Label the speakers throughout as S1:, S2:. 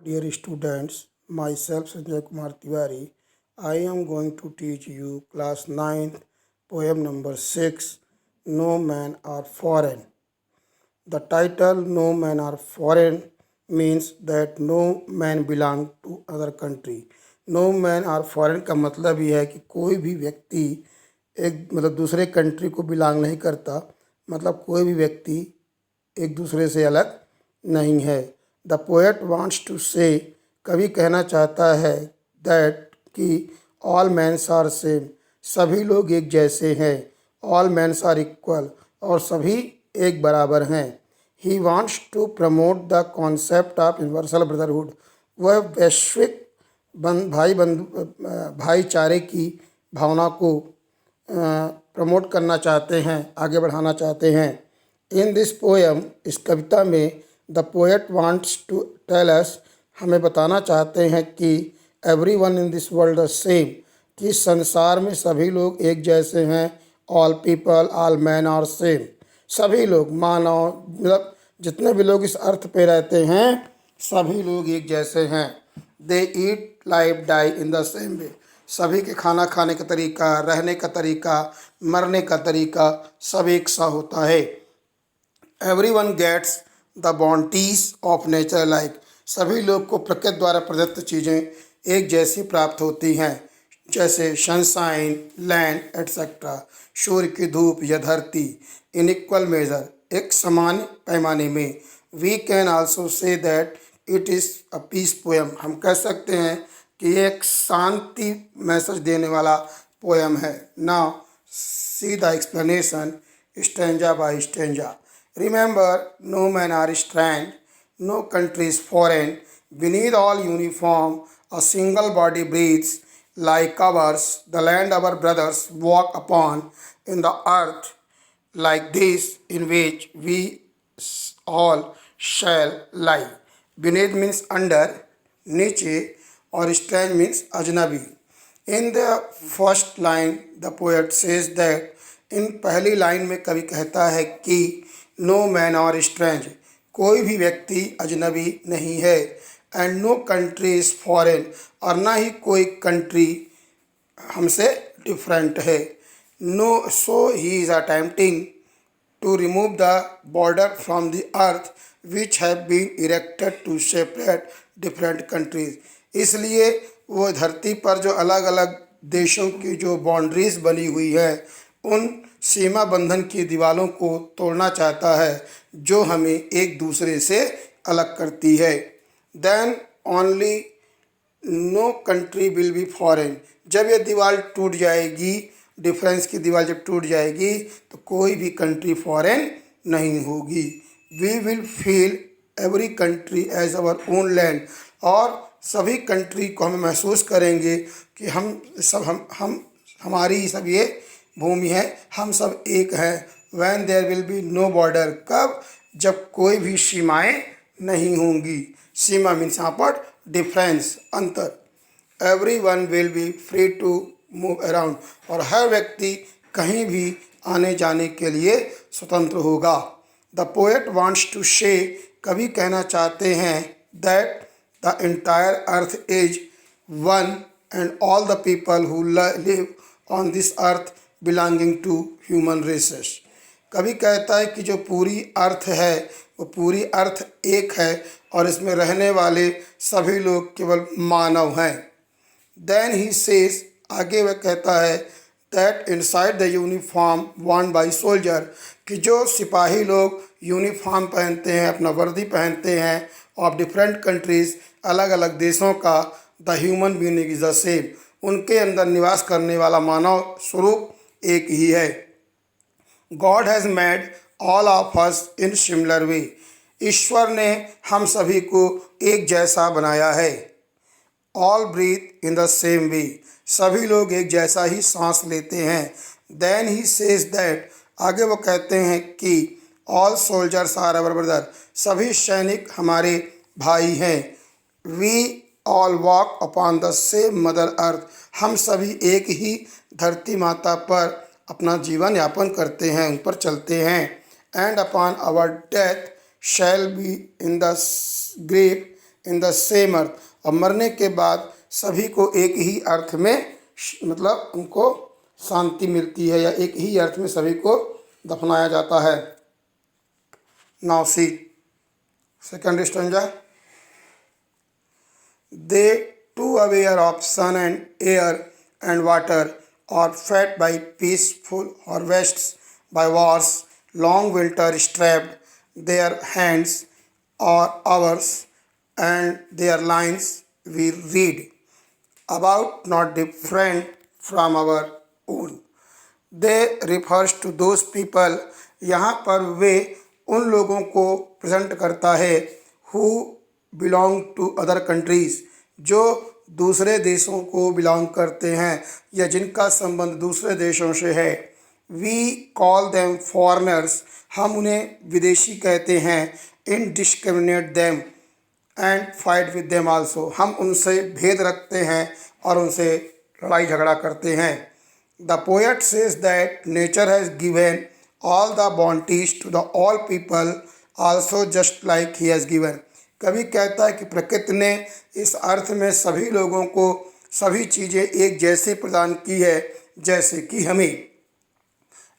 S1: Dear students, myself Sanjay Kumar Tiwari, I am going to teach you class 9th poem number 6, No Men Are Foreign. The title No Men Are Foreign means that no man belong to other country. No man are foreign का मतलब ये है कि कोई भी व्यक्ति एक मतलब दूसरे कंट्री को बिलोंग नहीं करता, मतलब कोई भी व्यक्ति एक दूसरे से अलग नहीं है। द पोएट वांट्स टू से, कवि कहना चाहता है दैट कि ऑल मैन्स आर सेम, सभी लोग एक जैसे हैं। ऑल मैन्स आर इक्वल, और सभी एक बराबर हैं। He wants to promote the concept of universal brotherhood, वह वैश्विक भाईचारे की भावना को प्रमोट करना चाहते हैं, आगे बढ़ाना चाहते हैं। इन दिस पोएम, इस कविता में the poet wants to tell us, हमें बताना चाहते हैं कि everyone in this world the same, कि संसार में सभी लोग एक जैसे हैं। All people, all man are same, सभी लोग, मानव मतलब जितने भी लोग इस अर्थ पे रहते हैं, सभी लोग एक जैसे हैं। They eat live die in the same way, सभी के खाना खाने का तरीका, रहने का तरीका, मरने का तरीका सब एक सा होता है। Every one gets the bounties of nature like, सभी लोग को प्रकृति द्वारा प्रदत्त चीज़ें एक जैसी प्राप्त होती हैं, जैसे सनशाइन, लैंड एट्सेट्रा, सूर्य की धूप या धरती। इन इक्वल मेजर, एक समान पैमाने में। We can also say that it is a peace poem, हम कह सकते हैं कि ये एक शांति मैसेज देने वाला पोएम है। Now see the explanation stanza by stanza. Remember, no man are strand, no country is foreign. Beneath all uniform, a single body breathes like ours. The land our brothers walk upon in the earth, like this in which we all shall lie. Beneath means under, नीचे, और strange means अजनबी. In the first line, the poet says that, इन पहली line में कवि कहता है कि no man और स्ट्रेंज, कोई भी व्यक्ति अजनबी नहीं है। And no country is foreign, और ना ही कोई कंट्री हमसे डिफरेंट है। No so he is attempting to remove the border from the earth which have been erected to separate different countries, इसलिए वो धरती पर जो अलग अलग देशों की जो बाउंड्रीज बनी हुई है, उन सीमा बंधन की दीवारों को तोड़ना चाहता है जो हमें एक दूसरे से अलग करती है। Then only no country will be foreign, जब ये दीवार टूट जाएगी, डिफरेंस की दीवार जब टूट जाएगी, तो कोई भी कंट्री फॉरेन नहीं होगी। We will feel every country as our own land, और सभी कंट्री को हम महसूस करेंगे कि हम हमारी सब ये भूमि है, हम सब एक हैं। When there will be no border, कब, जब कोई भी सीमाएं नहीं होंगी। सीमा मीन्स यहाँ पर डिफरेंस, अंतर। Everyone will be free to move around, और हर व्यक्ति कहीं भी आने जाने के लिए स्वतंत्र होगा। द पोएट वांट्स टू से, कवि कहना चाहते हैं that the entire earth is one and all the people who live on this earth belonging to human races. कवि कहता है कि जो पूरी अर्थ है, वो पूरी अर्थ एक है, और इसमें रहने वाले सभी लोग केवल मानव हैं। देन ही सेज, आगे वह कहता है that inside the uniform worn by soldier, कि जो सिपाही लोग यूनिफॉर्म पहनते हैं, अपना वर्दी पहनते हैं, ऑफ डिफरेंट कंट्रीज, अलग अलग देशों का, the human being is the same, उनके अंदर निवास करने वाला मानव स्वरूप एक ही है। God has made all of us in similar way, ईश्वर ने हम सभी को एक जैसा बनाया है। All breathe in the same way, सभी लोग एक जैसा ही सांस लेते हैं। देन ही सेज दैट, आगे वो कहते हैं कि all soldiers are our brother, सभी सैनिक हमारे भाई हैं। We all walk upon the same mother earth, हम सभी एक ही धरती माता पर अपना जीवन यापन करते हैं, उन पर चलते हैं। And upon our death shall be in the grave in the same earth. अब मरने के बाद सभी को एक ही अर्थ में मतलब उनको शांति मिलती है, या एक ही अर्थ में सभी को दफनाया जाता है। Now C second stanza. They too aware of sun and air and water are fed by peaceful harvests, by wars, long winter strapped their hands or ours, and their lines we read about not different from our own. They refers to those people, यहाँ पर वे उन लोगों को present करता है who belong to other countries, जो दूसरे देशों को बिलोंग करते हैं या जिनका संबंध दूसरे देशों से है। We call them foreigners, हम उन्हें विदेशी कहते हैं। Indiscriminate them and fight with them also, हम उनसे भेद रखते हैं और उनसे लड़ाई झगड़ा करते हैं। The poet says that nature has given all the bounties to the all people also just like he has given। कवि कहता है कि प्रकृति ने इस अर्थ में सभी लोगों को सभी चीज़ें एक जैसे प्रदान की है जैसे कि हमें।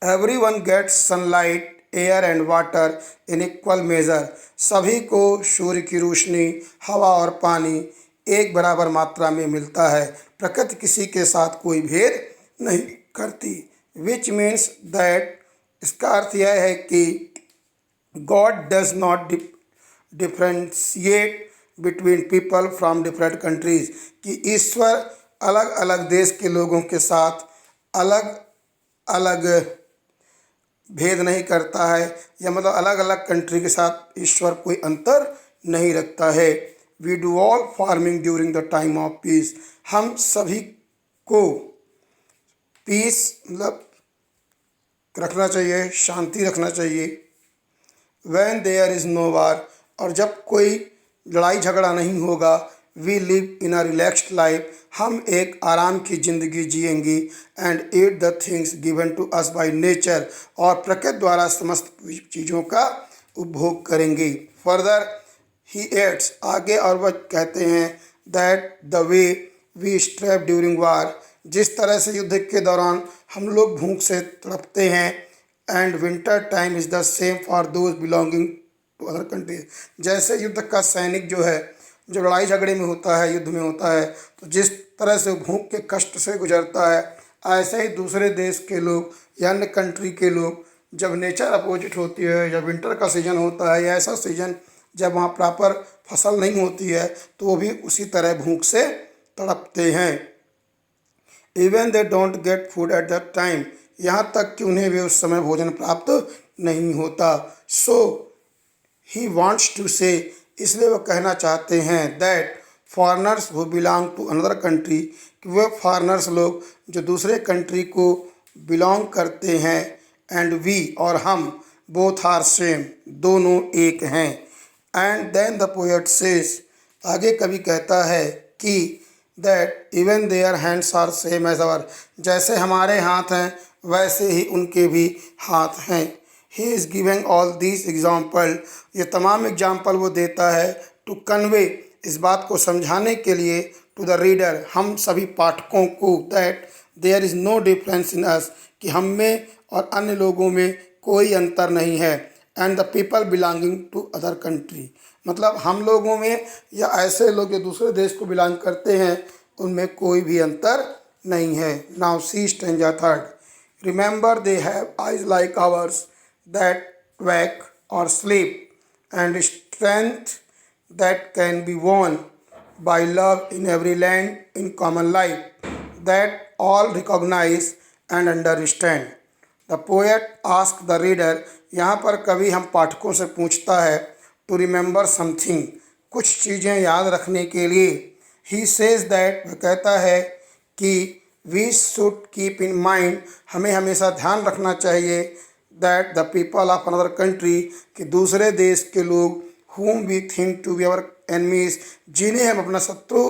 S1: Everyone gets sunlight, air and water in equal measure, सभी को सूर्य की रोशनी, हवा और पानी एक बराबर मात्रा में मिलता है। प्रकृति किसी के साथ कोई भेद नहीं करती। Which means that, इसका अर्थ यह है कि God does not differentiate between people from different countries, कि ईश्वर अलग अलग देश के लोगों के साथ अलग अलग भेद नहीं करता है, या मतलब अलग अलग कंट्री के साथ ईश्वर कोई अंतर नहीं रखता है। We do all farming during the time of peace, हम सभी को पीस मतलब रखना चाहिए, शांति रखना चाहिए। When there is no war, और जब कोई लड़ाई झगड़ा नहीं होगा। We live in a relaxed life, हम एक आराम की ज़िंदगी जिएंगे। And eat the things given to us by nature, और प्रकृति द्वारा समस्त चीज़ों का उपभोग करेंगे। फर्दर ही एड्स, आगे और वह कहते हैं, that the way we strap during war, जिस तरह से युद्ध के दौरान हम लोग भूख से तड़पते हैं। And winter time is the same for those belonging to other countries, जैसे युद्ध का सैनिक जो है, जो लड़ाई झगड़े में होता है, युद्ध में होता है, तो जिस तरह से भूख के कष्ट से गुजरता है, ऐसे ही दूसरे देश के लोग या अन्य कंट्री के लोग, जब नेचर अपोजिट होती है, जब विंटर का सीज़न होता है या ऐसा सीज़न जब वहाँ प्रॉपर फसल नहीं होती है, तो वो भी उसी तरह भूख से तड़पते हैं। Even they don't get food at that time, यहाँ तक कि उन्हें भी उस समय भोजन प्राप्त नहीं होता। सो ही वॉन्ट्स टू से, इसलिए वो कहना चाहते हैं, that foreigners who belong to another country, कि वे फॉरनर्स लोग जो दूसरे कंट्री को बिलोंग करते हैं, एंड वी और हम, बोथ आर सेम, दोनों एक हैं। And then the poet says, आगे कवि कहता है कि that even their hands are same as our, जैसे हमारे हाथ हैं वैसे ही उनके भी हाथ हैं। He is giving all this example, ये तमाम एग्जाम्पल वो देता है, टू कन्वे, इस बात को समझाने के लिए, टू द रीडर, हम सभी पाठकों को, that there is no difference in us, कि हम में और अन्य लोगों में कोई अंतर नहीं है। And the people belonging to other country, मतलब हम लोगों में या ऐसे लोग जो दूसरे देश को बिलोंग करते हैं, उनमें कोई भी अंतर नहीं है। Now C stanza third. Remember they have eyes like ours that wake or sleep, and strength that can be won by love in every land in common life, that all recognize and understand। The poet asks the reader, यहाँ पर कवि हम पाठकों से पूछता है, to remember something, कुछ चीज़ें याद रखने के लिए। He says that, वह कहता है कि we should keep in mind, हमें हमेशा ध्यान रखना चाहिए, that the people of another country, कि दूसरे देश के लोग, whom we think to be our enemies, जिन्हें हम अपना शत्रु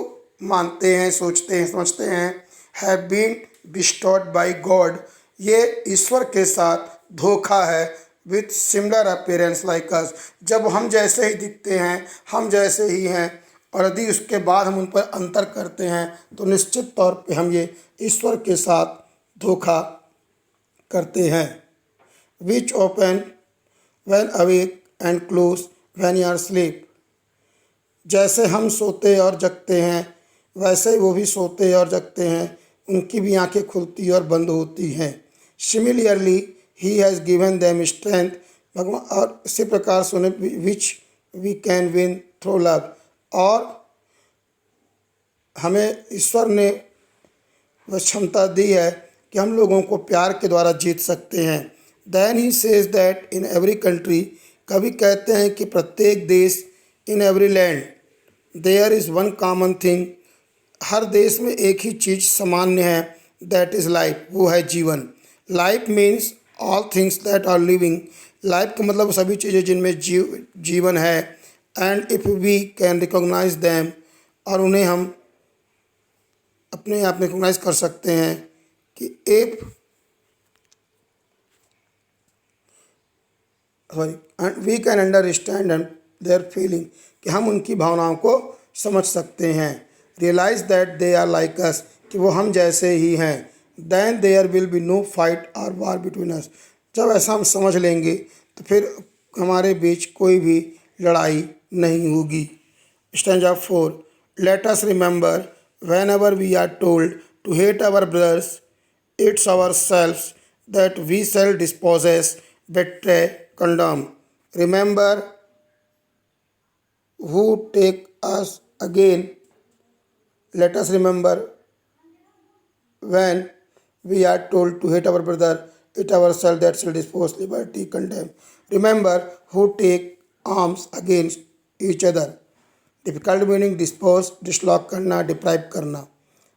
S1: मानते हैं, सोचते हैं, समझते हैं, have been bestowed by God, ये ईश्वर के साथ धोखा है, with similar appearance like us, जब हम जैसे ही दिखते हैं, हम जैसे ही हैं, और यदि उसके बाद हम उन पर अंतर करते हैं तो निश्चित तौर पे हम ये ईश्वर के साथ धोखा करते हैं। Which open when awake and close when you are sleep. जैसे हम सोते और जगते हैं वैसे ही वो भी सोते और जगते हैं, उनकी भी आंखें खुलती और बंद होती हैं। Similarly he has given them strength. भगवान और इसी प्रकार से उन्हें which we can win through love. और हमें ईश्वर ने वह क्षमता दी है कि हम लोगों को प्यार के द्वारा जीत सकते हैं। Then he says that in every country. कभी कहते हैं कि प्रत्येक देश, in every land there is one common thing. हर देश में एक ही चीज़ सामान्य है, दैट इज़ लाइफ, वो है जीवन। Life means all things that are living. Life का मतलब सभी चीज़ें जिनमें जीवन है। And if we can recognise them, और उन्हें हम अपने आप में रिकॉग्नाइज कर सकते हैं कि if we can understand and their feeling, कि हम उनकी भावनाओं को समझ सकते हैं। Realise that they are like us, कि वो हम जैसे ही हैं। Then there will be no fight और वार बिटवीन अस। जब ऐसा हम समझ लेंगे तो फिर हमारे बीच कोई भी लड़ाई नहीं होगी। Stanza 4। Let us remember whenever we are told to hate our brothers, it's ourselves that we shall dispossess, betray, condemn. Remember who take us again. Let us remember when we are told to hate our brother, it ourselves that shall dispose, liberty, condemn. Remember who take arms against each other. Difficult meaning dispose, dislodge करना, deprive करना।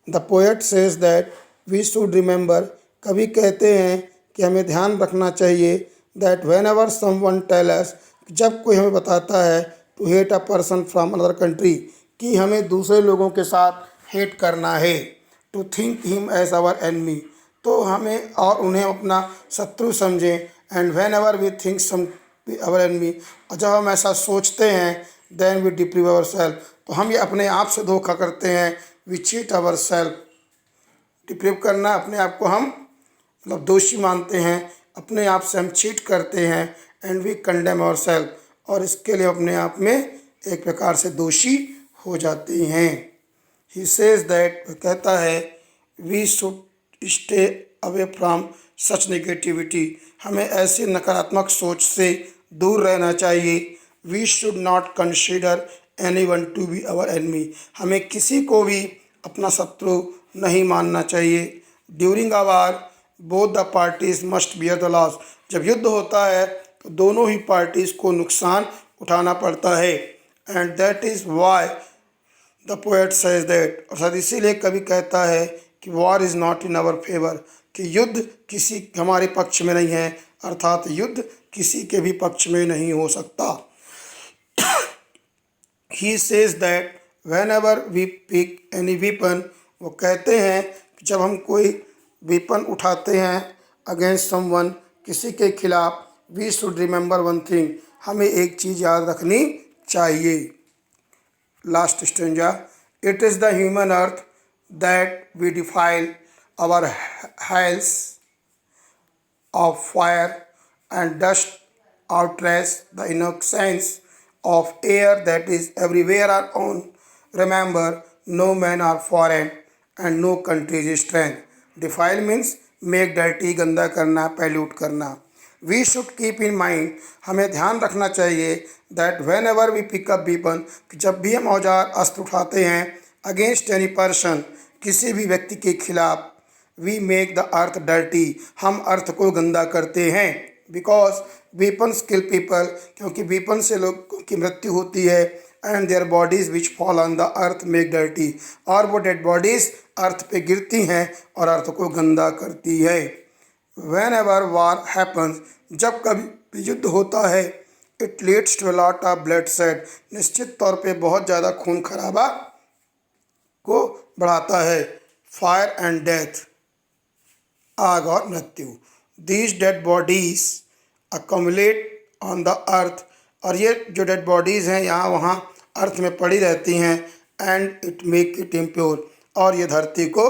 S1: The poet says that we should remember. कभी कहते हैं कि हमें ध्यान रखना चाहिए that whenever someone tell us, जब कोई हमें बताता है to hate a person from another country, कि हमें दूसरे लोगों के साथ हेट करना है। To think him as our enemy, तो हमें और उन्हें अपना शत्रु समझें। And when ever we think some our enemy, और जब हम ऐसा सोचते हैं then we deprive our self, तो हम ये अपने आप से धोखा करते हैं। We cheat our self. Deprive करना, अपने आप को हम मतलब दोषी मानते हैं, अपने आप से हम चीट करते हैं। And we condemn our self, और इसके लिए अपने आप में एक प्रकार से दोषी हो जाते हैं। ही सेज दैट, कहता है we should stay away from such negativity. हमें ऐसी नकारात्मक सोच से दूर रहना चाहिए। We should not consider anyone to be our enemy. हमें किसी को भी अपना शत्रु नहीं मानना चाहिए। During a war both the parties must bear the loss. जब युद्ध होता है तो दोनों ही पार्टीज को नुकसान उठाना पड़ता है। And that is why the poet says that, और शायद इसीलिए कभी कहता है कि war is not in our favour, कि युद्ध किसी हमारे पक्ष में नहीं है, अर्थात युद्ध किसी के भी पक्ष में नहीं हो सकता। He says that whenever we pick any weapon, वो कहते हैं कि जब हम कोई वेपन उठाते हैं अगेंस्ट समवन, किसी के खिलाफ, we should remember one thing, हमें एक चीज़ याद रखनी चाहिए। Last stanza. It is the human earth that we defile our hells of fire and dust outrace the innocence of air that is everywhere our own. Remember, no man are foreign and no country is strange. Defile means make dirty, गंदा करना, pollute करना। We should keep in mind, हमें ध्यान रखना चाहिए that whenever we pick up weapon, कि जब भी हम औजार अस्त्र उठाते हैं against any person, किसी भी व्यक्ति के खिलाफ, we make the earth dirty, हम अर्थ को गंदा करते हैं। बिकॉज वीपन्स किल पीपल, क्योंकि वीपन से लोगों की मृत्यु होती है। And their bodies which fall on the earth make dirty, और वो डेड बॉडीज अर्थ पे गिरती हैं और अर्थ को गंदा करती है। व्हेन एवर वार हैपन्स, जब कभी युद्ध होता है, it leads to a lot of blood shed, निश्चित तौर पे बहुत ज़्यादा खून खराबा को बढ़ाता है। फायर एंड डेथ, आग और मृत्यु। These dead bodies accumulate on the अर्थ, और ये जो डेड बॉडीज़ हैं यहाँ वहाँ अर्थ में पड़ी रहती हैं, and it make it impure, और ये धरती को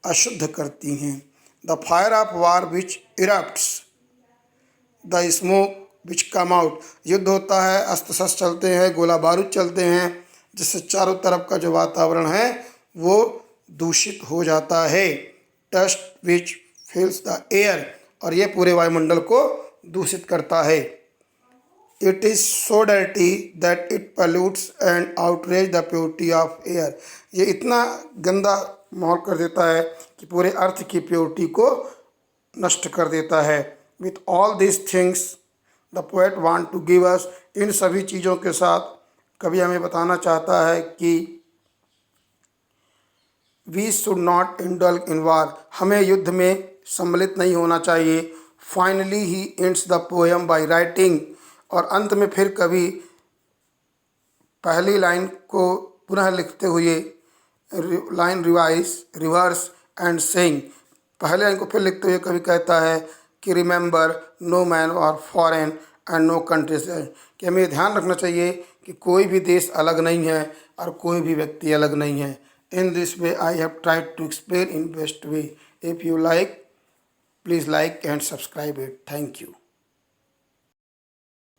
S1: अशुद्ध करती हैं। The fire of war which erupts, the smoke which come out, युद्ध होता है, अस्त्र शस्त्र चलते हैं, गोला बारूद चलते हैं, जिससे चारों तरफ का जो वातावरण है वो दूषित हो जाता है। Dust which fills the air, और ये पूरे वायुमंडल को दूषित करता है। It is so dirty that it pollutes and outrage the purity of air, ये इतना गंदा माहौल कर देता है कि पूरे अर्थ की प्योरिटी को नष्ट कर देता है। With all this things the poet want to give us, इन सभी चीज़ों के साथ कवि हमें बताना चाहता है कि we should not indulge in war, हमें युद्ध में सम्मिलित नहीं होना चाहिए। Finally he ends the poem by writing, और अंत में फिर कवि पहली लाइन को पुनः लिखते हुए, लाइन रिवर्स एंड सेइंग, पहले लाइन को फिर लिखते हुए कवि कहता है कि रिमेंबर नो मैन और फॉरेन एंड नो कंट्रीज, कि हमें ध्यान रखना चाहिए कि कोई भी देश अलग नहीं है और कोई भी व्यक्ति अलग नहीं है। In this way I have tried to explain in best way. If you like, please like and subscribe it. Thank you.